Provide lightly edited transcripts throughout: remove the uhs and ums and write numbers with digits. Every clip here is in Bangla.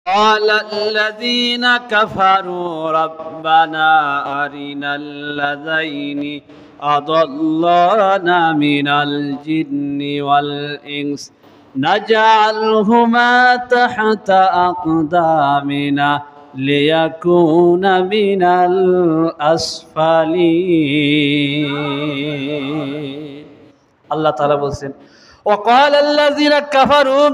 قال الذين كفروا ربنا أرنا الذين أضلانا من الجن والإنس نجعلهما تحت أقدامنا ليكون من الأسفلين الله تعالى বলেন وقال الذين كفروا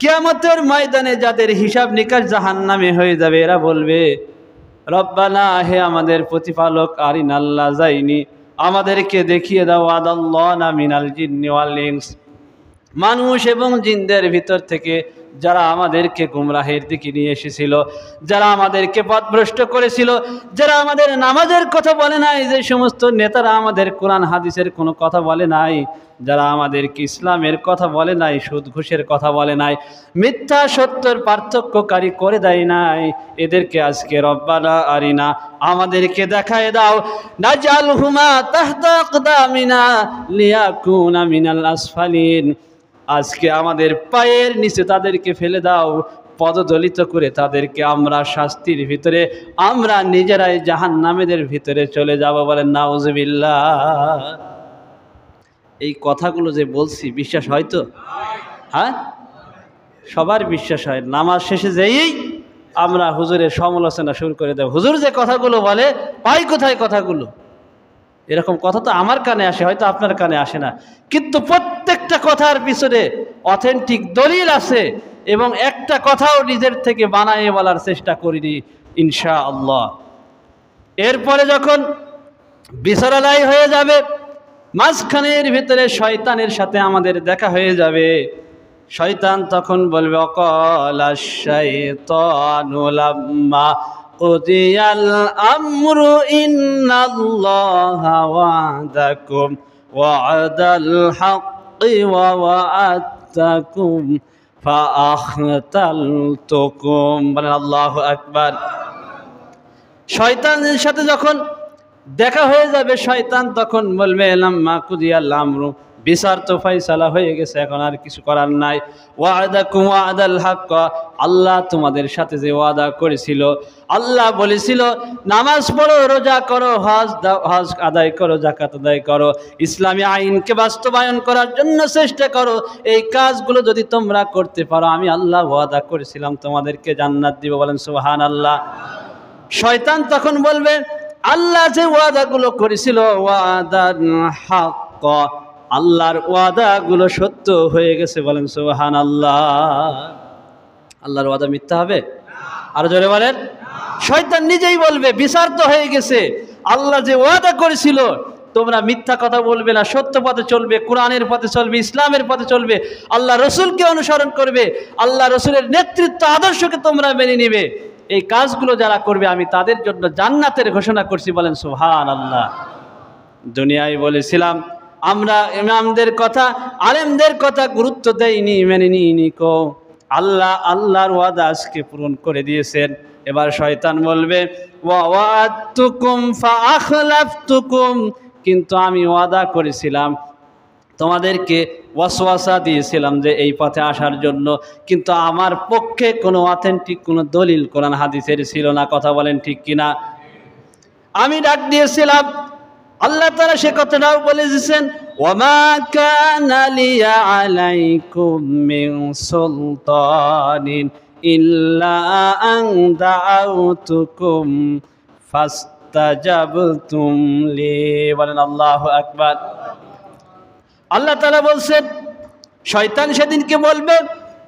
কিয়ামতের ময়দানে যাদের হিসাব নিকাশ জাহান্নামে হয়ে যাবে এরা বলবে রব্বানা হে আমাদের প্রতিপালক আরিনাল লাযাইনি আমাদেরকে দেখিয়ে দাও আদাল্লানা মিনাল জিন্নি ওয়াল ইনস মানুষ এবং জিনদের ভিতর থেকে যারা আমাদেরকে গুমরাহের দিকে নিয়ে এসেছিল, যারা আমাদেরকে পথভ্রষ্ট করেছিল, যারা আমাদের নামাজের কথা বলে নাই, যে সমস্ত নেতারা আমাদের কোরআন হাদিসের কোনো কথা বলে নাই, যারা আমাদেরকে ইসলামের কথা বলে নাই, সুদ ঘুষের কথা বলে নাই, মিথ্যা সত্যের পার্থক্যকারী করে দেয় নাই, এদেরকে আজকে রব্বানা আরিনা আমাদেরকে দেখায় দাও নাজালহুমা তাহতা আকদামিনা লিয়াকুনা মিনাল আসফালিন আজকে আমাদের পায়ের নিচে তাদেরকে ফেলে দাও, পদদলিত করে তাদেরকে আমরা শাস্তির ভিতরে আমরা নিজেরাই জাহান্নামেদের ভিতরে চলে যাব। বলেন নাউজুবিল্লাহ। এই কথাগুলো যে বলছি বিশ্বাস হয় তো? হ্যাঁ, সবার বিশ্বাস হয়। নামাজ শেষে যেই আমরা হুজুরের সমালোচনা শুরু করে দেব, হুজুর যে কথাগুলো বলে পাই কোথায় কথাগুলো, এরকম কথা তো আমার কানে আসে, হয়তো আপনার কানে আসে না, কিন্তু প্রত্যেকটা কথার পিছনে অথেন্টিক দলিল আছে এবং একটা কথাও নিজের থেকে বানায়ে বলার চেষ্টা করিনি ইনশাআল্লাহ। এরপরে যখন বিচারালয় হয়ে যাবে, মাঝখানের ভিতরে শয়তানের সাথে আমাদের দেখা হয়ে যাবে, শয়তান তখন বলবে অকালাশ শাইতানু লাম্মা কুদিয়াল আমরু ইন্নাল্লাহা ওয়া'দাকুম ওয়া'দাল হাক্কি ওয়া ওয়া'আদতাকুম ফাআখতালতুকুম। বলেন আল্লাহু আকবার। শয়তানের সাথে যখন দেখা হয়ে যাবে, শয়তান তখন বলবে লাম্মা কুদিয়াল আমরু, বিচার তো ফয়সালা হয়ে গেছে, এখন আর কিছু করার নাই। ওয়া'দাকুম ওয়া'দাল হক, আল্লাহ তোমাদের সাথে যে ওয়াদা করেছিল, আল্লাহ বলেছিল নামাজ পড়ো, রোজা করো, হজ আদায় করো, যাকাত আদায় করো, ইসলামী আইনকে বাস্তবায়ন করার জন্য চেষ্টা করো, এই কাজগুলো যদি তোমরা করতে পারো আমি আল্লাহ ওয়াদা করেছিলাম তোমাদেরকে জান্নাত দিব। বলেন সুবহানাল্লাহ। শয়তান তখন বলবে আল্লাহ যে ওয়াদাগুলো করেছিল ওয়াদান হক, আল্লাহর ওয়াদাগুলো সত্য হয়ে গেছে। বলেন সুবহানাল্লাহ। আল্লাহর ওয়াদা মিথ্যা হবে? আর জোরে বলেন। শয়তান নিজেই বলবে বিচার তো হয়ে গেছে, আল্লাহ যে ওয়াদা করেছিল তোমরা মিথ্যা কথা বলবে না, সত্য পথে চলবে, কোরআনের পথে চলবে, ইসলামের পথে চলবে, আল্লাহ রসুলকে অনুসরণ করবে, আল্লাহ রসুলের নেতৃত্ব আদর্শকে তোমরা মেনে নিবে, এই কাজগুলো যারা করবে আমি তাদের জন্য জান্নাতের ঘোষণা করছি। বলেন সুবহানাল্লাহ। দুনিয়ায় বলেছিলাম আমরা ইমামদের কথা, আলেমদের কথা গুরুত্ব দেইনি, মেনে নিইনি, কো আল্লাহ আল্লাহর ওয়াদা আজকে পূরণ করে দিয়েছেন। এবার শয়তান বলবে ওয়া'আদতুকুম ফাআখলাফতুকুম, কিন্তু আমি ওয়াদা করেছিলাম তোমাদেরকে, ওয়াসওয়াসা দিয়েছিলাম যে এই পথে আসার জন্য, কিন্তু আমার পক্ষে কোনো অথেন্টিক কোনো দলিল কোরআন হাদিসের ছিল না। কথা বলেন ঠিক কিনা? আমি ডাক দিয়েছিলাম, আল্লাহ তাআলা সে কথাটাও বলে দিয়েছেন ওয়ামা কানা লিয়া আলাইকুম মিন সুলতানিন ইল্লা আন দাআউতুকুম ফাস্তাজাবতুম লি। বলেন আল্লাহু আকবার। আল্লাহ তাআলা বলছেন শয়তান সেদিনকে বলবে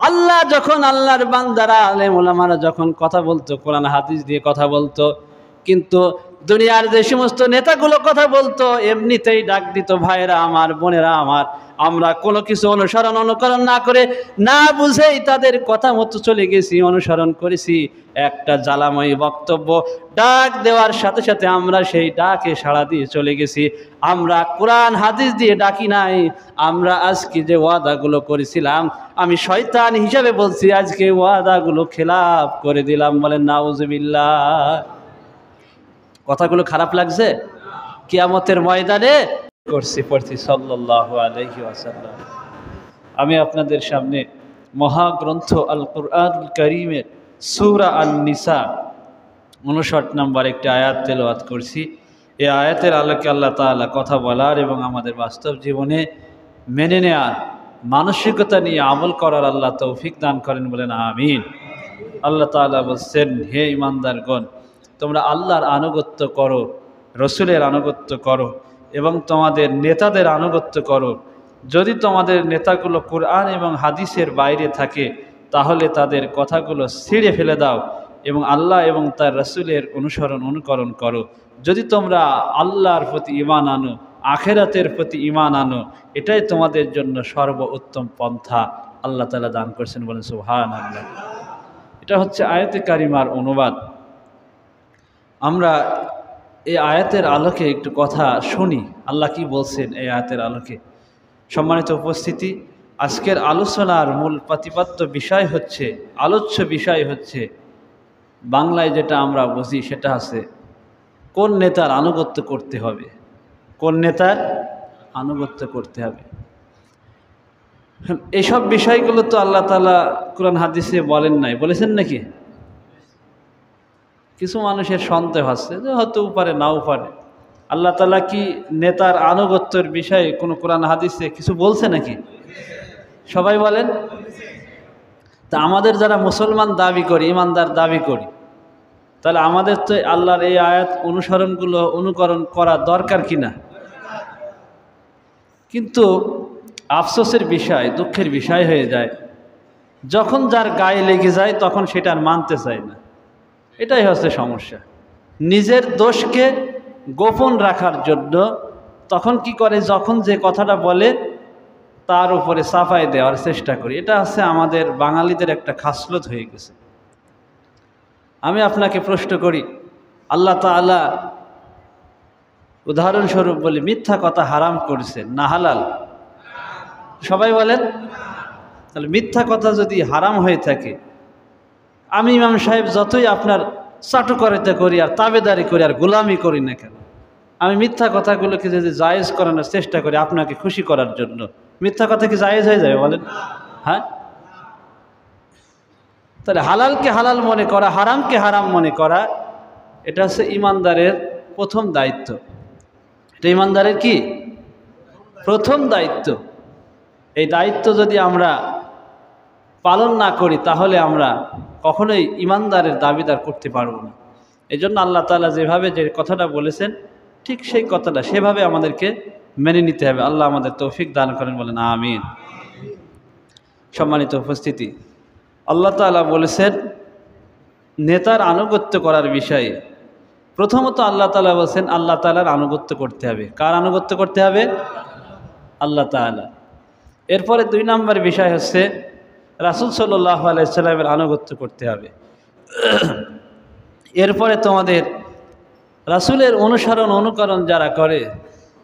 আল্লাহ যখন আল্লাহর বান্দারা আলেম ওলামারা যখন কথা বলতো, কোরআন হাদিস দিয়ে কথা বলতো, কিন্তু দুনিয়ার যে সমস্ত নেতাগুলো কথা বলতো এমনিতেই ডাক দিত ভাইরা আমার, বোনেরা আমার, আমরা কোনো কিছু অনুকরণ না করে না বুঝেই তাদের কথা মতো চলে গেছি, অনুসরণ করেছি। একটা জ্বালাময়ী বক্তব্য ডাক দেওয়ার সাথে সাথে আমরা সেই ডাকে সাড়া দিয়ে চলে গেছি। আমরা কোরআন হাদিস দিয়ে ডাকি নাই, আমরা আজকে যে ওয়াদাগুলো করেছিলাম আমি শয়তান হিসাবে বলছি আজকে ওয়াদাগুলো খেলাফ করে দিলাম। বলেন নাউজুবিল্লাহ। কথাগুলো খারাপ লাগছে? কিয়ামতের ময়দানে পড়ছি সাল্লাল্লাহু আলাইহি ওয়াসাল্লাম। আমি আপনাদের সামনে মহাগ্রন্থ আল কুরআনুল কারীমের সূরা আন-নিসা 59 নম্বর একটি আয়াত তেলাওয়াত করছি। এই আয়াতের আলোকে আল্লাহ তাআলা কথা বলার এবং আমাদের বাস্তব জীবনে মেনে নেওয়ার মানসিকতা নিয়ে আমল করার আল্লাহ তৌফিক দান করেন, বলেন আমিন। আল্লাহ তাআলা বলছেন, হে ঈমানদারগণ, তোমরা আল্লাহর আনুগত্য করো, রসুলের আনুগত্য করো এবং তোমাদের নেতাদের আনুগত্য করো। যদি তোমাদের নেতাগুলো কোরআন এবং হাদিসের বাইরে থাকে তাহলে তাদের কথাগুলো ছিঁড়ে ফেলে দাও এবং আল্লাহ এবং তার রসুলের অনুকরণ করো। যদি তোমরা আল্লাহর প্রতি ঈমান আনো, আখেরাতের প্রতি ঈমান আনো, এটাই তোমাদের জন্য সর্বোত্তম পন্থা। আল্লাহ তাআলা দান করেছেন, বলেন সুবহানাল্লাহ। এটা হচ্ছে আয়াতে কারিমার অনুবাদ। আমরা এই আয়াতের আলোকে একটু কথা শুনি, আল্লাহ কি বলছেন এই আয়াতের আলোকে। সম্মানিত উপস্থিতি, আজকের আলোচনার মূল প্রতিপাদ্য বিষয় হচ্ছে, আলোচ্য বিষয় হচ্ছে, বাংলায় যেটা আমরা বুঝি সেটা আছে কোন নেতার আনুগত্য করতে হবে, কোন নেতার আনুগত্য করতে হবে। এইসব বিষয়গুলো তো আল্লাহ তাআলা কোরআন হাদিসে বলেন নাই, বলেছেন নাকি? কিছু মানুষের সন্দেহ আছে যে হয়তো পারে নাও পারে। আল্লাহ তাআলা কি নেতার আনুগত্যের বিষয়ে কোনো কোরআন হাদিসে কিছু বলছে নাকি? সবাই বলেন। তা আমাদের যারা মুসলমান দাবি করি, ইমানদার দাবি করি, তাহলে আমাদের তো আল্লাহর এই আয়াত অনুকরণ করা দরকার কিনা? কিন্তু আফসোসের বিষয়, দুঃখের বিষয় হয়ে যায়, যখন যার গায়ে লেগে যায় তখন সেটা আর মানতে চায় না। এটাই হচ্ছে সমস্যা। নিজের দোষকে গোপন রাখার জন্য তখন কি করে, যখন যে কথাটা বলে তার উপরে চাপাই দেওয়ার চেষ্টা করি। এটা হচ্ছে আমাদের বাঙালিদের একটা খাসলত হয়ে গেছে। আমি আপনাকে প্রশ্ন করি, আল্লাহ তাআলা উদাহরণস্বরূপ বলি মিথ্যা কথা হারাম করেছেন না হালাল? সবাই বলেন। তাহলে মিথ্যা কথা যদি হারাম হয়ে থাকে, আমি ইমাম সাহেব যতই আপনার চাটুকারিতা করি আর তাবেদারি করি আর গোলামি করি না কেন, আমি মিথ্যা কথাগুলোকে যদি জায়েজ করানোর চেষ্টা করি আপনাকে খুশি করার জন্য, মিথ্যা কথা কি জায়েজ হয়ে যাবে বলেন? হ্যাঁ। তাহলে হালালকে হালাল মনে করা, হারামকে হারাম মনে করা, এটা হচ্ছে ইমানদারের প্রথম দায়িত্ব। এটা ইমানদারের কি প্রথম দায়িত্ব। এই দায়িত্ব যদি আমরা পালন না করি তাহলে আমরা কখনোই ইমানদারের দাবিদার করতে পারবো না। এই জন্য আল্লাহ তাআলা যেভাবে যে কথাটা বলেছেন ঠিক সেই কথাটা সেভাবে আমাদেরকে মেনে নিতে হবে। আল্লাহ আমাদের তৌফিক দান করেন, বলেন আমিন। সম্মানিত উপস্থিতি, আল্লাহ তাআলা বলেছেন নেতার আনুগত্য করার বিষয়ে। প্রথমত আল্লাহ তাআলা বলেছেন আল্লাহ তাআলার আনুগত্য করতে হবে। কার আনুগত্য করতে হবে? আল্লাহ তাআলা। এরপরে 2 নম্বর বিষয় হচ্ছে রাসূল সাল্লাল্লাহু আলাইহি সাল্লামের আনুগত্য করতে হবে। এরপরে তোমাদের রাসূলের অনুকরণ যারা করে,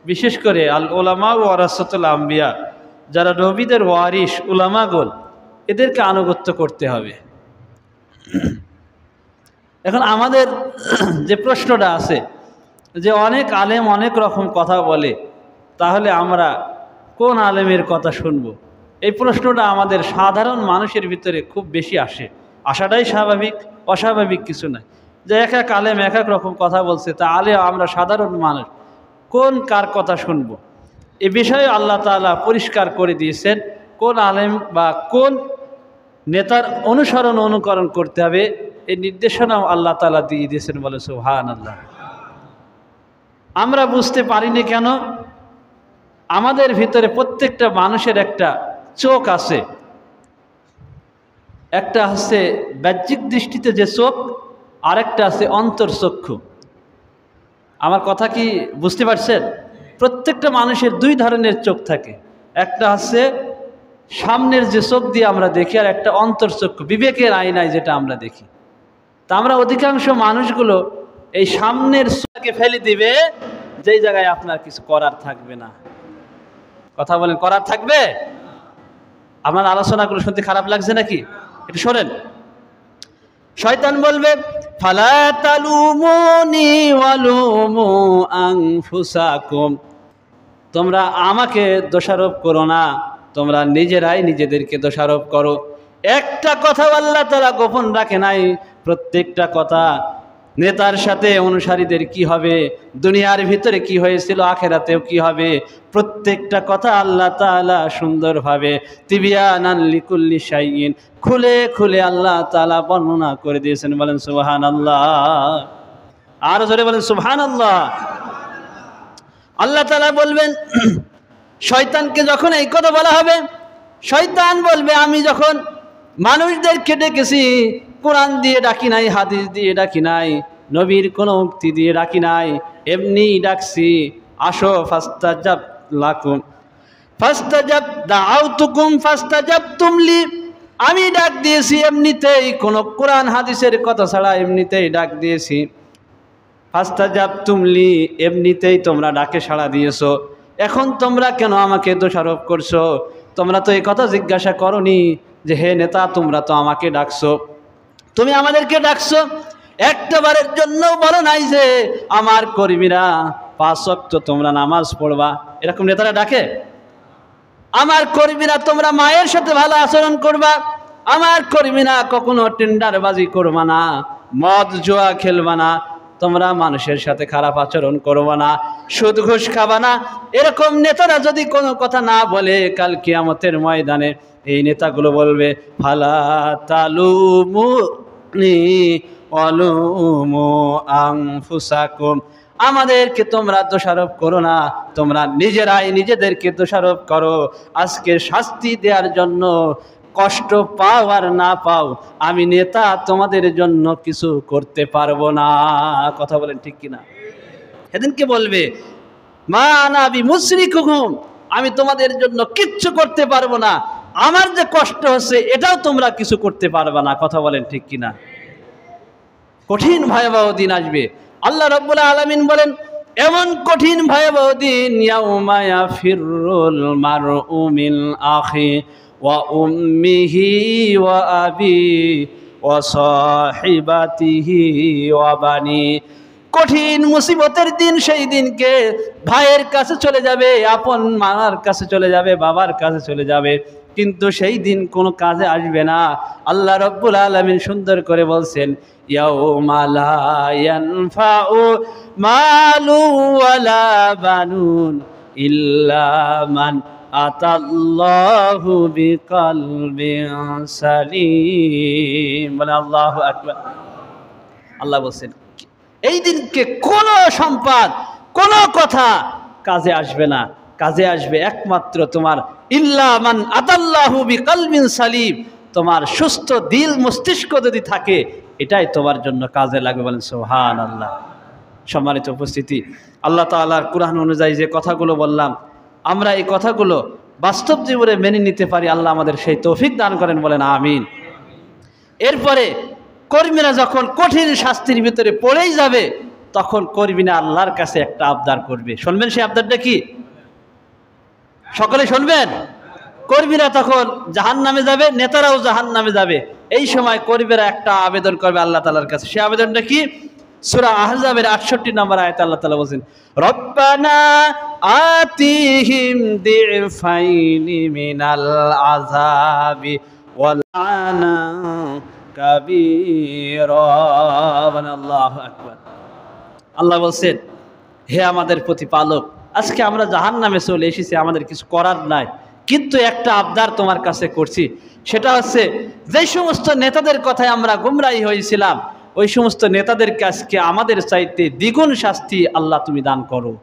বিশেষ করে আল উলামা ওয়ারাসাতুল আম্বিয়া, যারা নবীদের ওয়ারিস উলামাগণ, এদেরকে আনুগত্য করতে হবে। এখন আমাদের যে প্রশ্নটা আছে যে অনেক আলেম অনেক রকম কথা বলে, তাহলে আমরা কোন আলেমের কথা শুনব? এই প্রশ্নটা আমাদের সাধারণ মানুষের ভিতরে খুব বেশি আসে। আসাটাই স্বাভাবিক, অস্বাভাবিক কিছু নয়। যে এক এক আলেম এক এক রকম কথা বলছে, তাহলে আমরা সাধারণ মানুষ কার কথা শুনব? এ বিষয়ে আল্লাহ তাআলা পরিষ্কার করে দিয়েছেন কোন আলেম বা কোন নেতার অনুকরণ করতে হবে। এই নির্দেশনাও আল্লাহ তাআলা দিয়ে দিয়েছেন, বলে সুবহানাল্লাহ। আমরা বুঝতে পারিনি কেন? আমাদের ভিতরে প্রত্যেকটা মানুষের একটা চোখ আছে, একটা হচ্ছে বাহ্যিক দৃষ্টিতে যে চোখ, আরেকটা আছে অন্তর্চক্ষু। আমার কথা কি বুঝতে পারছেন? প্রত্যেকটা মানুষের 2 ধরনের চোখ থাকে। একটা হচ্ছে সামনের যে চোখ দিয়ে আমরা দেখি, আর একটা অন্তর্চক্ষু, বিবেকের আয়নায় যেটা আমরা দেখি। তা আমরা অধিকাংশ মানুষগুলো এই সামনের চোখকে ফেলে দিবে যেই জায়গায় আপনার কিছু করার থাকবে না। কথা বলেন, করার থাকবে? আপনার আলোচনাগুলো শুনতে খারাপ লাগছে নাকি? একটু শোনেন। শয়তান বলবে ফালা তালুমুনি ওয়ালুমু আনফুসাকুম, তোমরা আমাকে দোষারোপ করো না, তোমরা নিজেরাই নিজেদেরকে দোষারোপ করো। একটা কথা আল্লাহ তাআলা গোপন রাখে নাই। প্রত্যেকটা কথা নেতার সাথে অনুসারীদের কি হবে, দুনিয়ার ভিতরে কি হয়েছিল, আখেরাতেও কি হবে, প্রত্যেকটা কথা আল্লাহ তাআলা সুন্দরভাবে তিবিয়ানান লিকুল্লি শাইইন খুলে খুলে আল্লাহ তাআলা বর্ণনা করে দিয়েছেন। বলেন সুবহানাল্লাহ। আর জোরে বলেন সুবহানাল্লাহ। আল্লাহ তাআলা বলবেন, শয়তানকে যখন এই কথা বলা হবে, শয়তান বলবে আমি যখন মানুষদেরকে ডেকেছি কোরআন দিয়ে ডাকি নাই, হাদিস দিয়ে ডাকি নাই, নবীর কোনো উক্তি দিয়ে ডাকি নাই, এমনি ডাকছি, আসো ফাস্তাজাব লাকুম ফাস্তাজাব দাআউতুকুম ফাস্তাজাবতুম লি, আমি ডাক দিয়েছি এমনিতেই, কোনো কোরআন হাদিসের কথা ছাড়া এমনিতেই ডাক দিয়েছি। ফাস্তাজাবতুম লি, এমনিতেই তোমরা ডাকে সাড়া দিয়েছো, এখন তোমরা কেন আমাকে দোষারোপ করছো? তোমরা তো এই কথা জিজ্ঞাসা করনি যে হে নেতা তোমরা তো আমাকে ডাকছো, তুমি আমাদেরকে ডাকছো, একটা বারের জন্য বলো নাই যে আমার কর্মীরা 5 ওয়াক্ত তোমরা নামাজ পড়বা। এরকম নেতারা ডাকে? আমার কর্মীরা তোমরা মায়ের সাথে ভালো আচরণ করবা, আমার কর্মীরা কখনো টেন্ডারবাজি করবা না, মদ জুয়া খেলবা না, তোমরা মানুষের সাথে খারাপ আচরণ করবা না, সুদ ঘুষ খাবা না। এরকম নেতারা যদি কোনো কথা না বলে, কাল কিয়ামতের ময়দানে এই নেতাগুলো বলবে ফালা তালুমুনি ওয়ালুমু আনফুসাকুম, আমাদেরকে তোমরা দোষারোপ করো না, তোমরা নিজেরাই নিজেদেরকে দোষারোপ করো। আজকে শাস্তি দেওয়ার জন্য, কষ্ট পাও আর না পাও, আমি নেতা তোমাদের জন্য কিছু করতে পারবো না। কথা বলেন ঠিক কিনা? সেদিনকে বলবে মা আনা বিমুসরিকুকুম, আমি তোমাদের জন্য কিচ্ছু করতে পারবো না, আমার যে কষ্ট হচ্ছে এটাও তোমরা কিছু করতে পারবে না। কথা বলেন ঠিক কিনা? কঠিন ভয়াবহ দিন আসবে। আল্লাহ রাব্বুল আলামিন বলেন এমন কঠিন ভয়াবহ দিন, ইয়াউমা ইয়াফিরুল মারউ মিন আখি ওয়া উম্মিহি ওয়া আবি ওয়া সাহিবাতিহি ওয়া বানি, কঠিন মুসিবতের দিন। সেই দিনকে ভাইয়ের কাছে চলে যাবে, আপন মার কাছে চলে যাবে, বাবার কাছে চলে যাবে, কিন্তু সেই দিন কোনো কাজে আসবে না। আল্লাহ রাব্বুল আলামিন সুন্দর করে বলছেন ইয়াউমা লা ইয়ানফাউ মালু ওয়ালা বানুন ইল্লা মান আতাল্লাহু বিকলবিন সালিম। বলে আল্লাহু আকবার। আল্লাহ বলছেন এই দিনকে কোনো সম্পদ, কোনো কথা কাজে আসবে না, কাজে আসবে একমাত্র তোমার ইল্লা মান আতাল্লাহু বিকলবিন সালিম, তোমার সুস্থ দিল মস্তিষ্ক যদি থাকে এটাই তোমার জন্য কাজে লাগবে। বলেন সুবহানাল্লাহ। সম্মানিত উপস্থিতি, আল্লাহ তাআলার কুরআন অনুযায়ী যে কথাগুলো বললাম, আমরা এই কথাগুলো বাস্তব জীবনে মেনে নিতে পারি, আল্লাহ আমাদের সেই তৌফিক দান করেন। বলেন আমিন। এরপরে কর্মীরা যখন কঠিন শাস্তির ভিতরে পড়েই যাবে, তখন কর্মীরা আল্লাহর কাছে একটা আবদার করবে। শুনবেন সেই আবদারটা কি? সকলে শুনবেন। কর্মীরা তখন জাহান্নামে যাবে, নেতারাও জাহান্নামে যাবে। এই সময় কর্মীরা একটা আবেদন করবে আল্লাহ তাআলার কাছে। সেই আবেদনটা কি? সূরা আহজাবের 68 নম্বর আয়াতে আল্লাহ তাআলা বলেন রব্বানা আতিহিম দিফাইনি মিনাল আযাবি ওয়ালআনা কাবীরা। আল্লাহু আকবার। আল্লাহ বলেন হে আমাদের প্রতিপালক, আজকে আমরা জাহান্নামে চলে এসেছি, আমাদের কিছু করার নাই, কিন্তু একটা আবদার তোমার কাছে করছি। সেটা হচ্ছে যে সমস্ত নেতাদের কথায় আমরা গুমরাহী হয়েছিলাম, ওই সমস্ত নেতাদেরকে আজকে আমাদের চাইতে দ্বিগুণ শাস্তি আল্লাহ তুমি দান করো।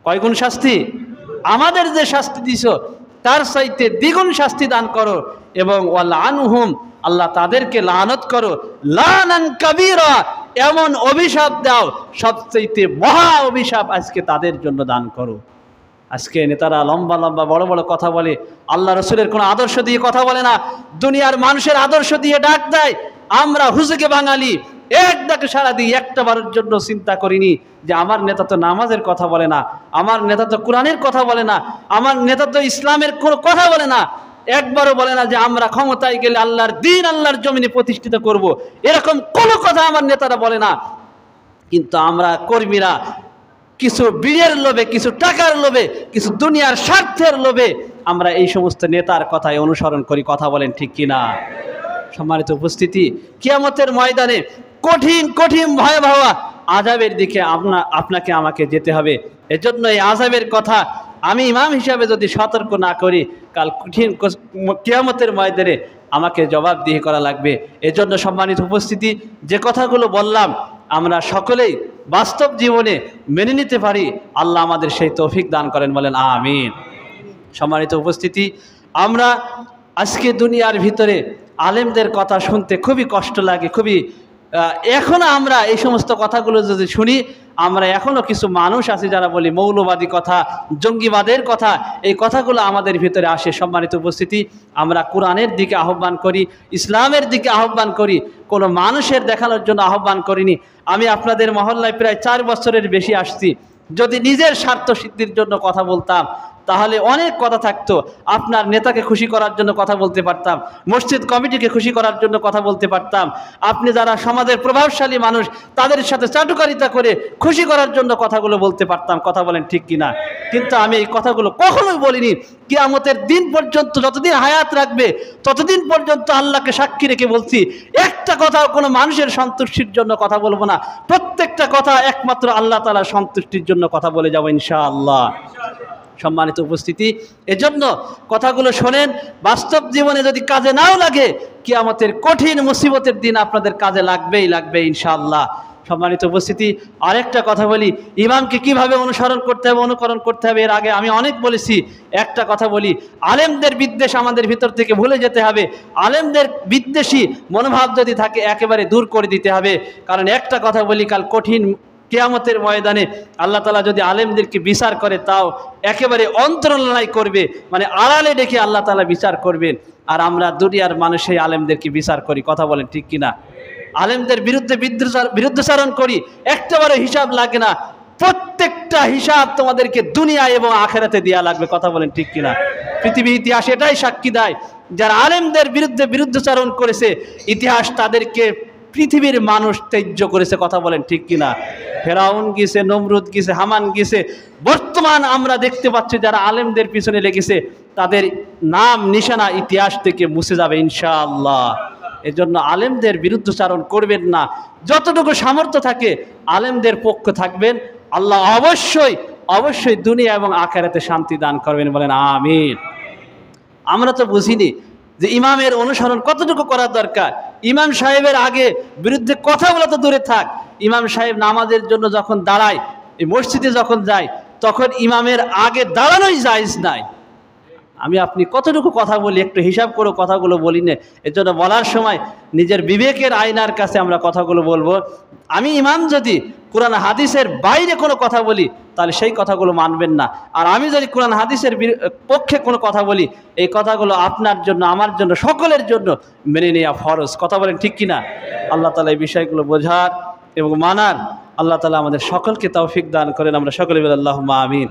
কয় গুণ শাস্তি? আমাদের যে শাস্তি দিছো তার চাইতে দ্বিগুণ শাস্তি দান করো, এবং ওয়ালআনহুম, আল্লাহ তাদেরকে লানত করো, লানান কাবীরা, এমন অভিশাপ দাও, সবচাইতে মহা অভিশাপ আজকে তাদের জন্য দান করো। আজকে নেতারা লম্বা লম্বা বড় বড় কথা বলে, আল্লাহ রসুলের কোনো আদর্শ দিয়ে কথা বলে না, দুনিয়ার মানুষের আদর্শ দিয়ে ডাক দেয়। আমরা হুজুগে বাঙালি এক ডাকে সারা দিই, একটা বারের জন্য চিন্তা করিনি যে আমার নেতা তো নামাজের কথা বলে না, আমার নেতা তো কোরআনের কথা বলে না, আমার নেতা তো ইসলামের কোনো কথা বলে না, একবারও বলে না যে আমরা ক্ষমতায় গেলে আল্লাহর দ্বীন আল্লাহর জমিনে প্রতিষ্ঠিত করব, এরকম কোনো কথা আমার নেতারা বলে না। কিন্তু আমরা কর্মীরা কিছু বিড়ের লোভে, কিছু টাকার লোভে, কিছু দুনিয়ার স্বার্থের লোভে আমরা এই সমস্ত নেতার কথায় অনুসরণ করি। কথা বলেন ঠিক কিনা? সম্মানিত উপস্থিতি, কিয়ামতের ময়দানে কঠিন কঠিন ভয়াবহ আযাবের দিকে আপনাকে আমাকে যেতে হবে। এজন্য এই আযাবের কথা আমি ইমাম হিসাবে যদি সতর্ক না করি, কাল কঠিন কিয়ামতের ময়দানে আমাকে জবাবদিহি করা লাগবে। এজন্য সম্মানিত উপস্থিতি, যে কথাগুলো বললাম আমরা সকলেই বাস্তব জীবনে মেনে নিতে পারি। আল্লাহ আমাদের সেই তৌফিক দান করেন, বলেন আমিন। সম্মানিত উপস্থিতি, আমরা আজকে দুনিয়ার ভিতরে আলেমদের কথা শুনতে খুবই কষ্ট লাগে, খুবই এখনও আমরা এই সমস্ত কথাগুলো যদি শুনি, আমরা এখনও কিছু মানুষ আছে যারা বলি মৌলবাদী কথা, জঙ্গিবাদের কথা, এই কথাগুলো আমাদের ভিতরে আসে। সম্মানিত উপস্থিতি, আমরা কোরআনের দিকে আহ্বান করি, ইসলামের দিকে আহ্বান করি, কোনো মানুষের দেখানোর জন্য আহ্বান করিনি। আমি আপনাদের মহল্লায় প্রায় 4 বছরের বেশি আসছি। যদি নিজের স্বার্থ সিদ্ধির জন্য কথা বলতাম তাহলে অনেক কথা থাকতো। আপনার নেতাকে খুশি করার জন্য কথা বলতে পারতাম, মসজিদ কমিটিকে খুশি করার জন্য কথা বলতে পারতাম, আপনি যারা সমাজের প্রভাবশালী মানুষ তাদের সাথে চাটুকারিতা করে খুশি করার জন্য কথাগুলো বলতে পারতাম। কথা বলেন ঠিক কিনা? কিন্তু আমি এই কথাগুলো কখনোই বলিনি। কিয়ামতের দিন পর্যন্ত, যতদিন হায়াত রাখবে ততদিন পর্যন্ত আল্লাহকে সাক্ষী রেখে বলছি, একটা কথা কোনো মানুষের সন্তুষ্টির জন্য কথা বলবো না। প্রত্যেকটা কথা একমাত্র আল্লাহ তাআলার সন্তুষ্টির জন্য কথা বলে যাবো ইনশাআল্লাহ। সম্মানিত উপস্থিতি, এজন্য কথাগুলো শোনেন, বাস্তব জীবনে যদি কাজে নাও লাগে, কিয়ামতের কঠিন মুসিবতের দিন আপনাদের কাজে লাগবেই লাগবে ইনশাআল্লাহ। সম্মানিত উপস্থিতি, আরেকটা কথা বলি, ইমামকে কিভাবে অনুসরণ করতে হবে, অনুকরণ করতে হবে, এর আগে আমি অনেক বলেছি। একটা কথা বলি, আলেমদের বিদ্বেষ আমাদের ভিতর থেকে ভুলে যেতে হবে। আলেমদের বিদ্বেষী মনোভাব যদি থাকে একেবারে দূর করে দিতে হবে। কারণ একটা কথা বলি, কাল কঠিন কিয়ামতের ময়দানে আল্লাহ তাআলা যদি আলেমদেরকে বিচার করে, তাও একেবারে অন্তরালয় করবে, মানে আড়ালে ডেকে আল্লাহ তাআলা বিচার করবেন। আর আমরা দুনিয়ার মানুষ সেই আলেমদেরকে বিচার করি। কথা বলেন ঠিক কিনা? আলেমদের বিরুদ্ধে বিরুদ্ধাচরণ করি, একটাবারে হিসাব লাগে না। প্রত্যেকটা হিসাব তোমাদেরকে দুনিয়া এবং আখিরাতে দেয়া লাগবে। কথা বলেন ঠিক কিনা? পৃথিবীর ইতিহাস এটাই সাক্ষী দেয়, যারা আলেমদের বিরুদ্ধে বিরুদ্ধাচরণ করেছে, ইতিহাস তাদেরকে পৃথিবীর মানুষ ত্যায্য করেছে। কথা বলেন ঠিক কিনা? ফেরাউন গিয়েছে, নমরুদ গিয়েছে, হামান গিয়েছে। বর্তমান আমরা দেখতে পাচ্ছি যারা আলেমদের পিছনে লেগেছে তাদের নাম নিশানা ইতিহাস থেকে মুছে যাবে ইনশাআল্লাহ। এজন্য আলেমদের বিরুদ্ধাচরণ করবেন না। যতটুকু সামর্থ্য থাকে আলেমদের পক্ষ থাকবেন। আল্লাহ অবশ্যই অবশ্যই দুনিয়া এবং আখিরাতে শান্তি দান করবেন, বলেন আমিন। আমরা তো বুঝিনি যে ইমামের অনুসরণ কতটুকু করার দরকার। ইমাম সাহেবের আগে বিরুদ্ধে কথা বলা তো দূরে থাক, ইমাম সাহেব নামাজের জন্য যখন দাঁড়ায়, এই মসজিদে যখন যায়, তখন ইমামের আগে দাঁড়ানোই জায়েজ নাই। আমি আপনি কতটুকু কথা বলি একটু হিসাব করে কথাগুলো বলি না। এজন্য বলার সময় নিজের বিবেকের আয়নার কাছে আমরা কথাগুলো বলবো। আমি ইমাম যদি কোরআন হাদিসের বাইরে কোনো কথা বলি তাহলে সেই কথাগুলো মানবেন না। আর আমি যদি কোরআন হাদিসের পক্ষে কোনো কথা বলি, এই কথাগুলো আপনার জন্য, আমার জন্য, সকলের জন্য মেনে নেওয়া ফরজ। কথা বলেন ঠিক কিনা? আল্লাহ তাআলা এই বিষয়গুলো বোঝার এবং মানার আল্লাহ তাআলা আমাদের সকলকে তৌফিক দান করেন। আমরা সকলে বলি আল্লাহুম্মা আমিন।